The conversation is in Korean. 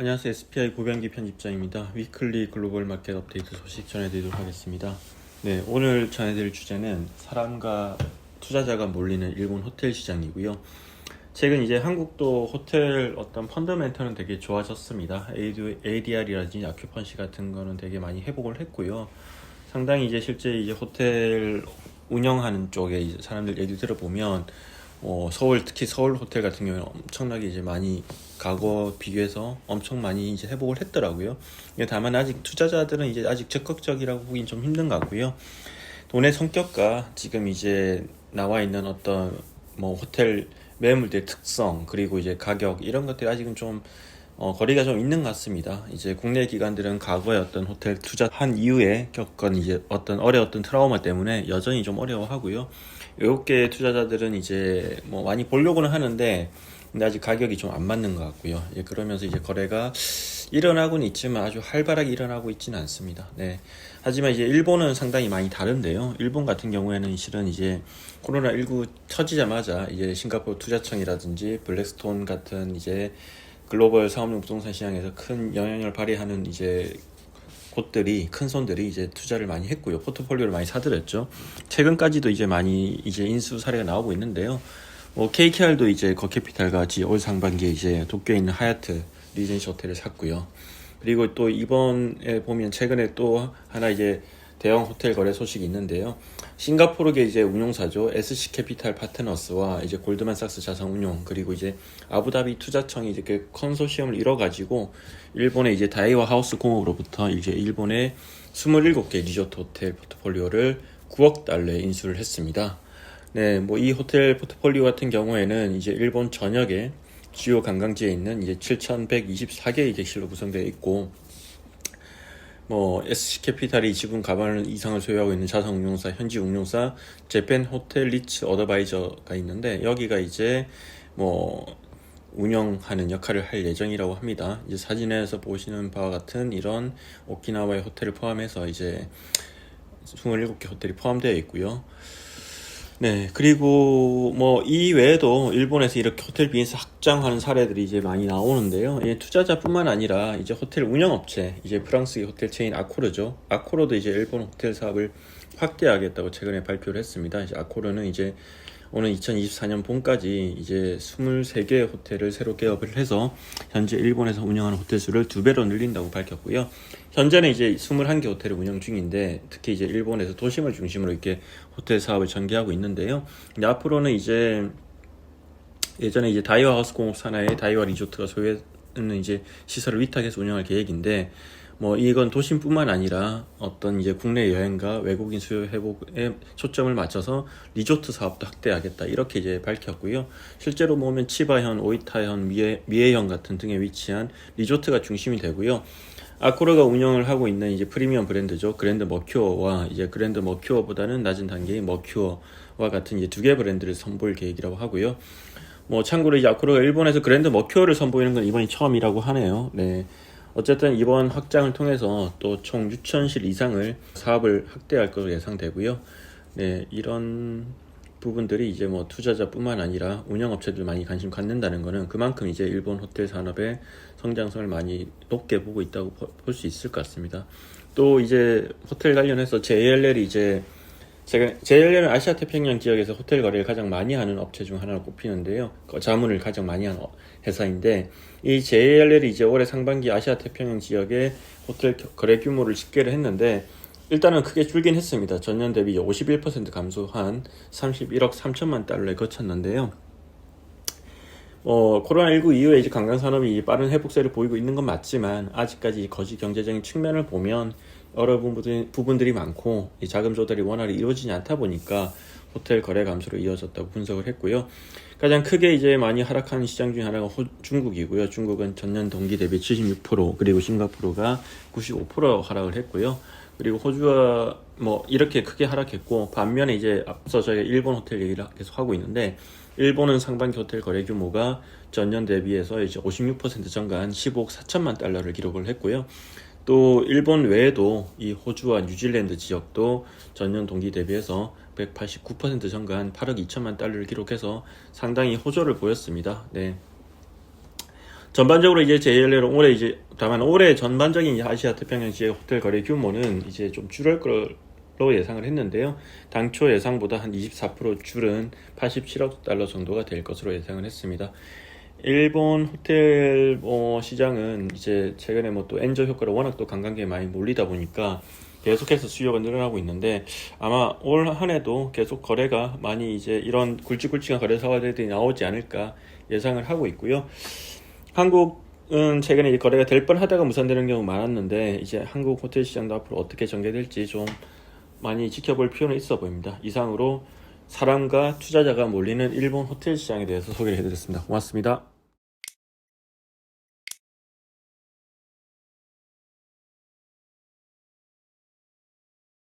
안녕하세요. SPI 고병기 편집장입니다. 위클리 글로벌 마켓 업데이트 소식 전해드리도록 하겠습니다. 네, 오늘 전해드릴 주제는 사람과 투자자가 몰리는 일본 호텔 시장이고요. 최근 이제 한국도 호텔 어떤 펀더멘털은 되게 좋아졌습니다. ADR이라든지 아큐펀시 같은 거는 되게 많이 회복을 했고요. 상당히 이제 실제 이제 호텔 운영하는 쪽에 이제 사람들 얘기 들어보면 서울, 특히 서울 호텔 같은 경우는 엄청나게 이제 많이 과거 비교해서 엄청 많이 이제 회복을 했더라고요. 다만 아직 투자자들은 이제 아직 적극적이라고 보긴 좀 힘든 것 같고요. 돈의 성격과 지금 이제 나와 있는 어떤 호텔 매물대의 특성, 그리고 이제 가격 이런 것들이 아직은 좀 거리가 좀 있는 것 같습니다. 이제 국내 기관들은 과거에 어떤 호텔 투자한 이후에 겪은 이제 어떤 어려웠던 트라우마 때문에 여전히 좀 어려워하고요. 외국계 투자자들은 이제 많이 보려고는 하는데 근데 아직 가격이 좀 안 맞는 것 같고요. 그러면서 이제 거래가 일어나고는 있지만 아주 활발하게 일어나고 있지는 않습니다. 네. 하지만 이제 일본은 상당히 많이 다른데요. 일본 같은 경우에는 실은 이제 코로나19 터지자마자 이제 싱가포르 투자청이라든지 블랙스톤 같은 이제 글로벌 사업용 부동산 시장에서 큰 영향력을 발휘하는 이제 곳들이, 큰 손들이 이제 투자를 많이 했고요. 포트폴리오를 많이 사들였죠. 최근까지도 이제 많이 이제 인수 사례가 나오고 있는데요. KKR도 이제 거캐피탈 같이 올 상반기에 이제 도쿄에 있는 하얏트 리젠시 호텔을 샀고요. 그리고 또 이번에 보면 최근에 또 하나 이제 대형 호텔 거래 소식이 있는데요. 싱가포르계 이제 운용사죠. SC캐피탈 파트너스와 이제 골드만삭스 자산운용, 그리고 이제 아부다비 투자청이 이제 그 컨소시엄을 이뤄가지고 일본의 이제 다이와 하우스 공업으로부터 이제 일본의 27개 리조트 호텔 포트폴리오를 9억 달러에 인수를 했습니다. 네, 이 호텔 포트폴리오 같은 경우에는 이제 일본 전역에 주요 관광지에 있는 이제 7,124개의 객실로 구성되어 있고, SC캐피탈이 지분 가반 이상을 소유하고 있는 자산운용사, 현지 운용사 재팬 호텔 리츠 어드바이저가 있는데 여기가 이제 운영하는 역할을 할 예정이라고 합니다. 이제 사진에서 보시는 바와 같은 이런 오키나와의 호텔을 포함해서 이제 27개 호텔이 포함되어 있고요. 네, 그리고 이 외에도 일본에서 이렇게 호텔 비즈니스 확장하는 사례들이 이제 많이 나오는데요. 투자자뿐만 아니라 이제 호텔 운영업체, 이제 프랑스의 호텔 체인 아코르죠. 아코르도 이제 일본 호텔 사업을 확대하겠다고 최근에 발표를 했습니다. 이제 아코르는 이제 오는 2024년 봄까지 이제 23개의 호텔을 새로 개업을 해서 현재 일본에서 운영하는 호텔 수를 2배로 늘린다고 밝혔고요. 현재는 이제 21개 호텔을 운영 중인데 특히 이제 일본에서 도심을 중심으로 이렇게 호텔 사업을 전개하고 있는데요. 근데 앞으로는 이제 예전에 이제 다이와 하우스 공업 산하의 다이와 리조트가 소유하는 이제 시설을 위탁해서 운영할 계획인데 이건 도심뿐만 아니라 어떤 이제 국내 여행과 외국인 수요 회복에 초점을 맞춰서 리조트 사업도 확대하겠다 이렇게 이제 밝혔고요. 실제로 보면 치바현, 오이타현, 미에현 같은 등에 위치한 리조트가 중심이 되고요. 아코르가 운영을 하고 있는 이제 프리미엄 브랜드죠. 그랜드 머큐어와 이제 그랜드 머큐어보다는 낮은 단계의 머큐어와 같은 이제 2개 브랜드를 선보일 계획이라고 하고요. 참고로 이제 아코르가 일본에서 그랜드 머큐어를 선보이는 건 이번이 처음이라고 하네요. 네. 어쨌든 이번 확장을 통해서 또 총 6,000실 이상을 사업을 확대할 것으로 예상되고요. 네, 이런 부분들이 이제 투자자뿐만 아니라 운영업체들 많이 관심 갖는다는 것은 그만큼 이제 일본 호텔 산업의 성장성을 많이 높게 보고 있다고 볼 수 있을 것 같습니다. 또 이제 호텔 관련해서 JLL이 이제 JLL은 아시아 태평양 지역에서 호텔 거래를 가장 많이 하는 업체 중 하나로 꼽히는데요. 자문을 가장 많이 하는 회사인데 이 JLL이 이제 올해 상반기 아시아 태평양 지역의 호텔 거래 규모를 집계를 했는데 일단은 크게 줄긴 했습니다. 전년 대비 51% 감소한 31억 3천만 달러에 그쳤는데요. 코로나19 이후에 이제 관광산업이 빠른 회복세를 보이고 있는 건 맞지만 아직까지 거시 경제적인 측면을 보면 여러 부분들이 많고 이 자금 조달이 원활히 이루어지지 않다 보니까 호텔 거래 감소로 이어졌다고 분석을 했고요. 가장 크게 이제 많이 하락하는 시장 중에 하나가 중국이고요. 중국은 전년 동기 대비 76%, 그리고 싱가포르가 95% 하락을 했고요. 그리고 호주가 이렇게 크게 하락했고, 반면에 이제 앞서 저희가 일본 호텔 얘기를 계속 하고 있는데 일본은 상반기 호텔 거래 규모가 전년 대비해서 이제 56% 증가한 15억 4천만 달러를 기록을 했고요. 또 일본 외에도 이 호주와 뉴질랜드 지역도 전년 동기 대비해서 189% 증가한 8억 2천만 달러를 기록해서 상당히 호조를 보였습니다. 네. 전반적으로 이제 JLL은 올해 이제 다만 올해 전반적인 아시아 태평양 지역 호텔 거래 규모는 이제 좀 줄을 걸로 예상을 했는데요. 당초 예상보다 한 24% 줄은 87억 달러 정도가 될 것으로 예상을 했습니다. 일본 호텔 시장은 이제 최근에 뭐 또 엔저 효과로 워낙 또 관광객이 많이 몰리다 보니까 계속해서 수요가 늘어나고 있는데 아마 올 한 해도 계속 거래가 많이 이제 이런 굵직굵직한 거래 사활들이 나오지 않을까 예상을 하고 있고요. 한국은 최근에 이 거래가 될 뻔하다가 무산되는 경우 많았는데 이제 한국 호텔 시장도 앞으로 어떻게 전개될지 좀 많이 지켜볼 필요는 있어 보입니다. 이상으로 사람과 투자자가 몰리는 일본 호텔 시장에 대해서 소개를 해드렸습니다. 고맙습니다.